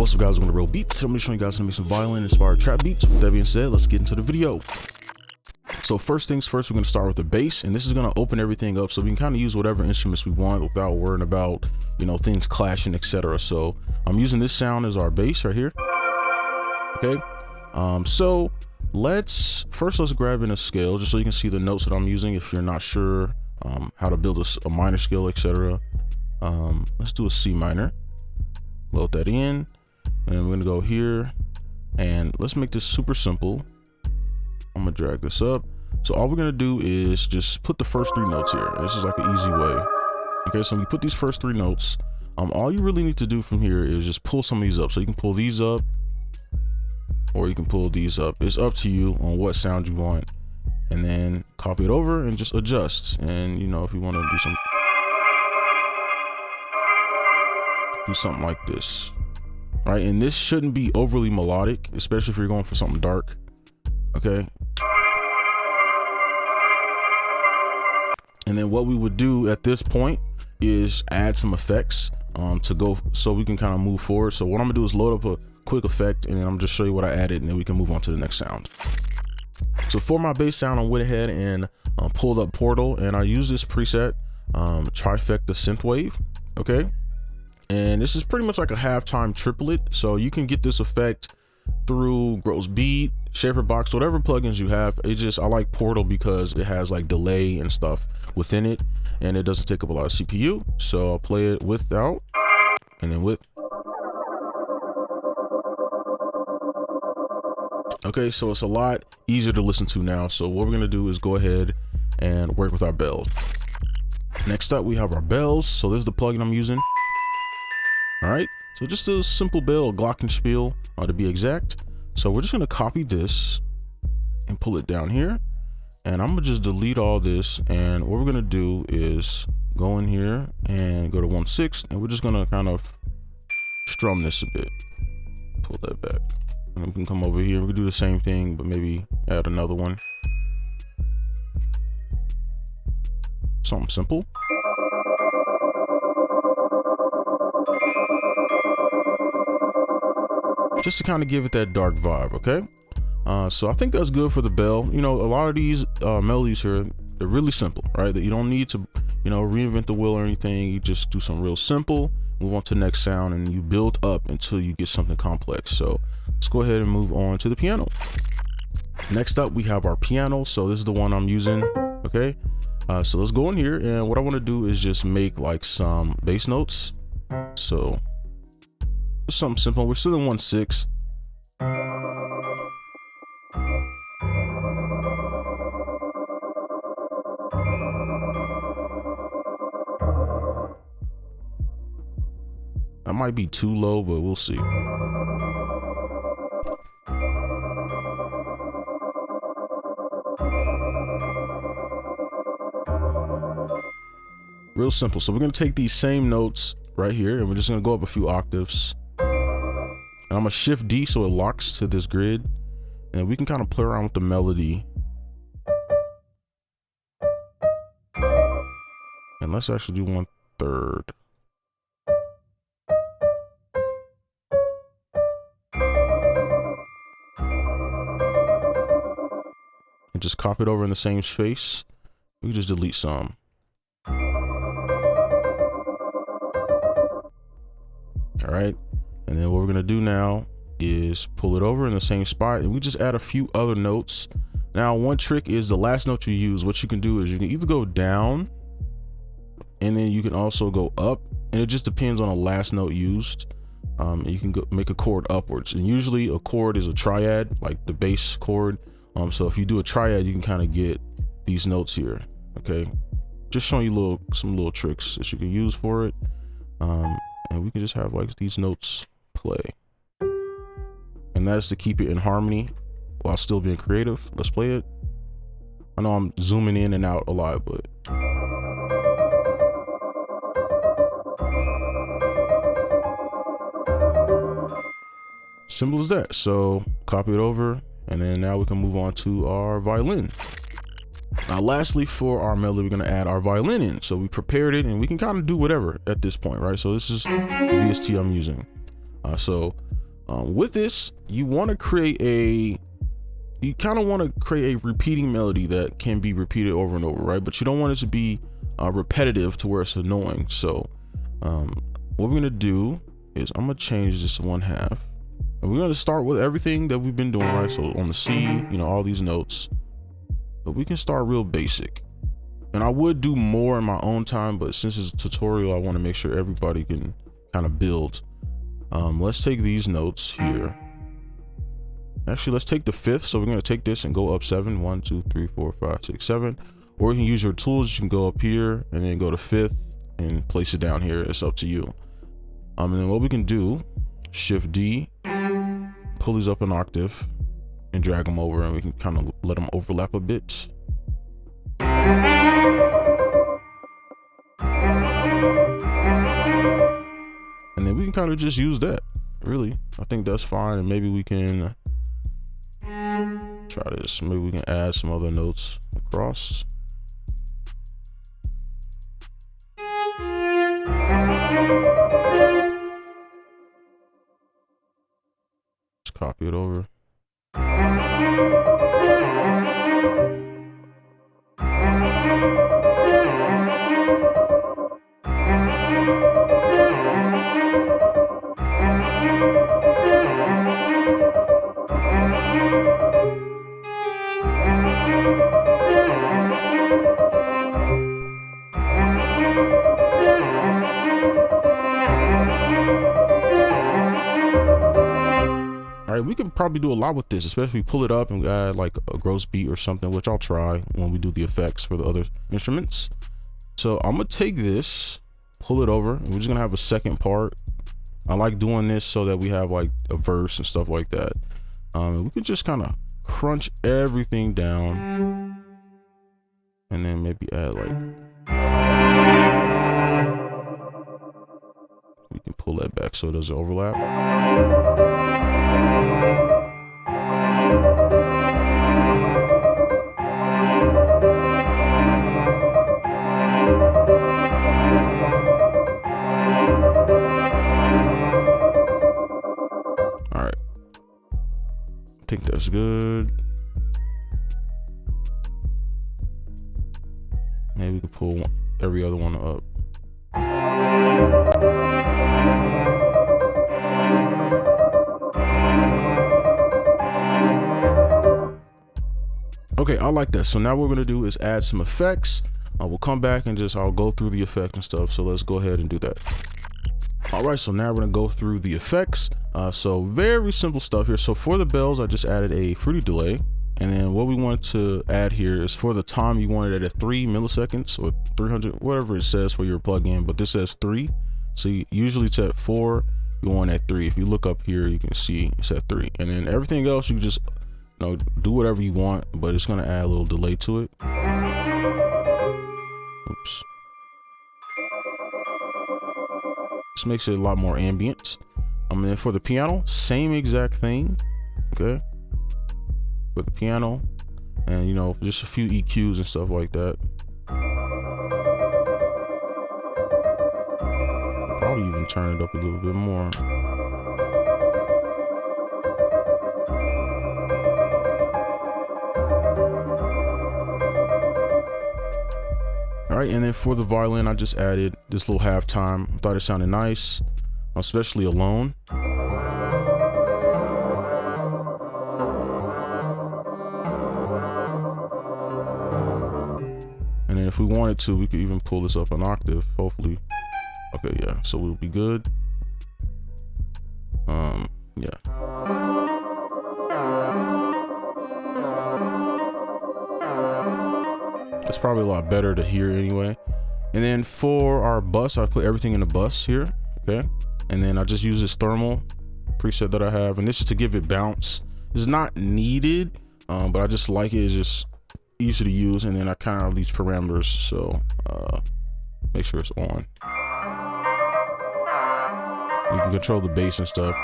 What's up, guys? Welcome to brobeatz. I'm going to show you guys how to make some violin inspired trap beats. With that being said, let's get into the video. So first things first, we're going to start with the bass, and this is going to open everything up so we can kind of use whatever instruments we want without worrying about, you know, things clashing, etc. So I'm using this sound as our bass right here. Okay. So let's grab in a scale just so you can see the notes that I'm using if you're not sure how to build a minor scale, etc. Let's do a C minor. Load that in, and we're gonna go here, and let's make this super simple. I'm gonna drag this up. So all we're gonna do is just put the first three notes here. This is like an easy way. Okay, so we put these first three notes. All you really need to do from here is just pull some of these up. So you can pull these up, or you can pull these up. It's up to you on what sound you want, and then copy it over and just adjust. And you know, if you want to do something like this, right? And this shouldn't be overly melodic, especially if you're going for something dark. Okay. And then what we would do at this point is add some effects to go so we can kind of move forward. So what I'm gonna do is load up a quick effect, and then I'm just show you what I added, and then we can move on to the next sound. So for my bass sound, I went ahead and pulled up Portal, and I use this preset, trifecta synthwave. Okay. And this is pretty much like a halftime triplet. So you can get this effect through Gross Beat, Shaper Box, whatever plugins you have. It's just, I like Portal because it has like delay and stuff within it, and it doesn't take up a lot of CPU. So I'll play it without, and then with. Okay, so it's a lot easier to listen to now. So what we're gonna do is go ahead and work with our bells. Next up, we have our bells. So this is the plugin I'm using. All right, so just a simple bell, glockenspiel to be exact. So we're just gonna copy this and pull it down here, and I'm gonna just delete all this. And what we're gonna do is go in here and go to 1/6, and we're just gonna kind of strum this a bit. Pull that back, and we can come over here. We can do the same thing, but maybe add another one. Something simple. Just to kind of give it that dark vibe. Okay, so I think that's good for the bell. You know, a lot of these melodies here, they're really simple, right? That you don't need to, you know, reinvent the wheel or anything. You just do some real simple, move on to the next sound, and you build up until you get something complex. So let's go ahead and move on to the piano. Next up, we have our piano. So this is the one I'm using. Okay, so let's go in here, and what I want to do is just make like some bass notes. So something simple. We're still in 1/6. That might be too low, but we'll see. Real simple. So we're going to take these same notes right here, and we're just going to go up a few octaves. And I'm gonna shift D so it locks to this grid, and we can kind of play around with the melody. And let's actually do 1/3. And just copy it over in the same space. We can just delete some. All right. And then what we're gonna do now is pull it over in the same spot, and we just add a few other notes. Now, one trick is the last note you use. What you can do is you can either go down, and then you can also go up, and it just depends on the last note used. You can go make a chord upwards, and usually a chord is a triad, like the bass chord. So if you do a triad, you can kind of get these notes here. Okay, just showing you some little tricks that you can use for it. And we can just have like these notes play, and that's to keep it in harmony while still being creative. Let's play it. I know I'm zooming in and out a lot, but simple as that. So copy it over, and then now we can move on to our violin. Now, lastly, for our melody, we're going to add our violin in. So we prepared it, and we can kind of do whatever at this point, right? So this is the VST I'm using. So With this, you want to create you kind of want to create a repeating melody that can be repeated over and over, right? But you don't want it to be repetitive to where it's annoying. So what we're gonna do is I'm gonna change this to 1/2, and we're gonna start with everything that we've been doing, right? So on the C, you know, all these notes, but we can start real basic. And I would do more in my own time, but since it's a tutorial, I want to make sure everybody can kind of build. Let's take these notes here. Actually, let's take the 5th. So we're going to take this and go up 7. 1, 2, 3, 4, 5, 6, 7. Or you can use your tools. You can go up here and then go to 5th and place it down here. It's up to you. And then what we can do, Shift D, pull these up an octave and drag them over, and we can kind of let them overlap a bit. And then we can kind of just use that. Really, I think that's fine. And maybe we can try this. Maybe we can add some other notes across. Just copy it over. All right, we could probably do a lot with this, especially if we pull it up and we add like a gross beat or something, which I'll try when we do the effects for the other instruments. So I'm gonna take this, pull it over, and we're just gonna have a second part. I like doing this so that we have like a verse and stuff like that. We could just kind of crunch everything down, and then maybe add like, we can pull that back so it doesn't overlap. All right, I think that's good. Maybe we could pull every other one up. Okay, I like that. So now what we're gonna do is add some effects. We'll come back and I'll go through the effects and stuff. So let's go ahead and do that. All right, so now we're gonna go through the effects. So very simple stuff here. So for the bells, I just added a fruity delay. And then what we want to add here is for the time, you want it at 3 milliseconds or 300, whatever it says for your plugin, but this says 3. So usually it's at 4, you want at 3. If you look up here, you can see it's at 3. And then everything else, you can just, you know, do whatever you want, but it's gonna add a little delay to it. Oops. This makes it a lot more ambient. And then for the piano, same exact thing. Okay. For the piano, and you know, just a few EQs and stuff like that. Probably even turn it up a little bit more. All right, and then for the violin, I just added this little halftime. Thought it sounded nice, especially alone. And then if we wanted to, we could even pull this up an octave, hopefully. Okay, yeah, so we'll be good. Yeah. It's probably a lot better to hear anyway. And then for our bus, I put everything in the bus here, okay? And then I just use this thermal preset that I have, and this is to give it bounce. It's not needed, but I just like it. It's just easy to use, and then I kind of have these parameters, so make sure it's on. You can control the bass and stuff.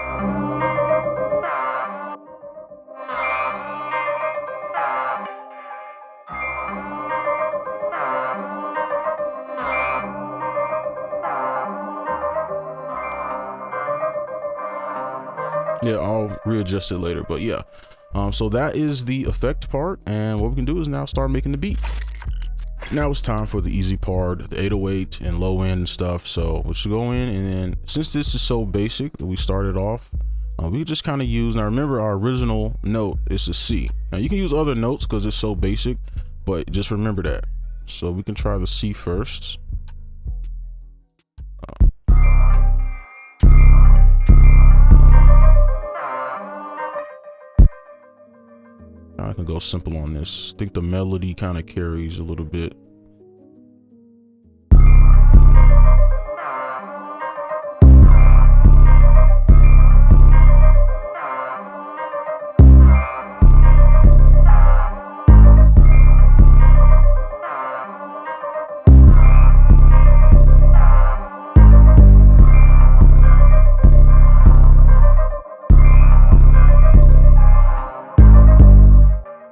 Yeah, I'll readjust it later, but yeah. So that is the effect part, and what we can do is now start making the beat. Now it's time for the easy part, the 808 and low end and stuff. So we should go in, and then since this is so basic that we started off, we can just kind of use, now remember our original note is a C. Now you can use other notes because it's so basic, but just remember that. So we can try the C first. I can go simple on this. I think the melody kind of carries a little bit.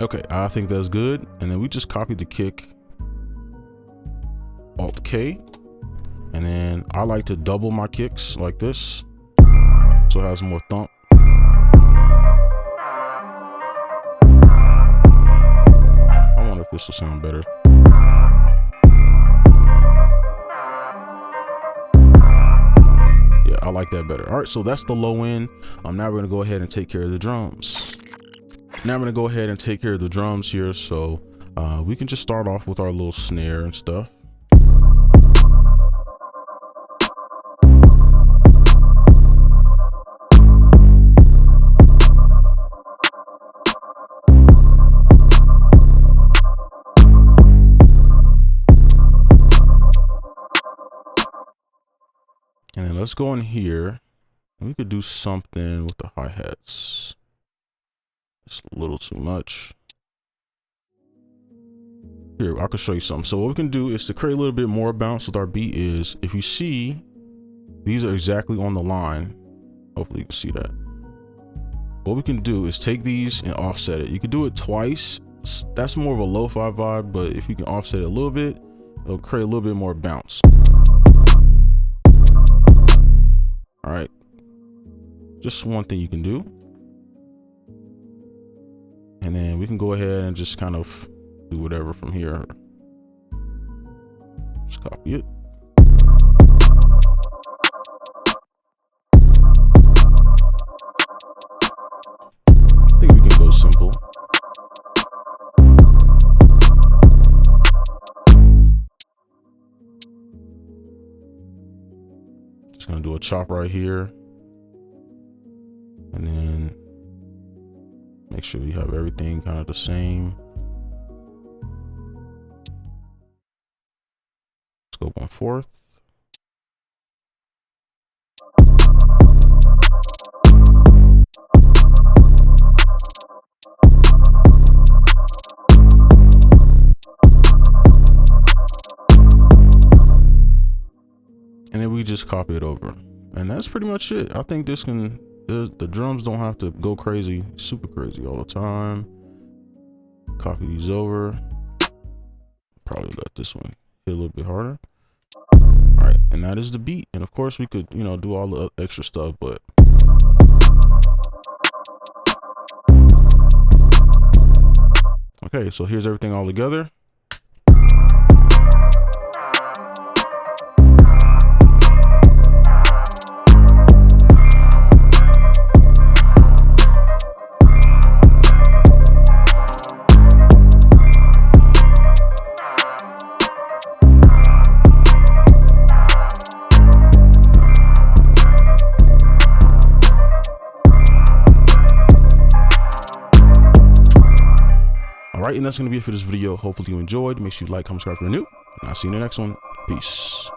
Okay, I think that's good. And then we just copy the kick, Alt K. And then I like to double my kicks like this, so it has more thump. I wonder if this will sound better. Yeah, I like that better. All right, so that's the low end. Now we're gonna go ahead and take care of the drums. Now I'm gonna go ahead and take care of the drums here. So we can just start off with our little snare and stuff. And then let's go in here, and we could do something with the hi-hats. It's a little too much. Here, I can show you something. So what we can do is to create a little bit more bounce with our beat is, if you see, these are exactly on the line. Hopefully you can see that. What we can do is take these and offset it. You can do it twice. That's more of a lo-fi vibe, but if you can offset it a little bit, it'll create a little bit more bounce. All right. Just one thing you can do. And then we can go ahead and just kind of do whatever from here. Just copy it. I think we can go simple. Just gonna do a chop right here. And then make sure you have everything kind of the same. Let's go 1/4. And then we just copy it over. And that's pretty much it. I think this can, the drums don't have to go crazy, super crazy all the time. Copy these over. Probably let this one hit a little bit harder. All right, and that is the beat. And of course we could, you know, do all the extra stuff, but okay, so here's everything all together. Alright, and that's going to be it for this video. Hopefully you enjoyed. Make sure you like, comment, subscribe if you're new. And I'll see you in the next one. Peace.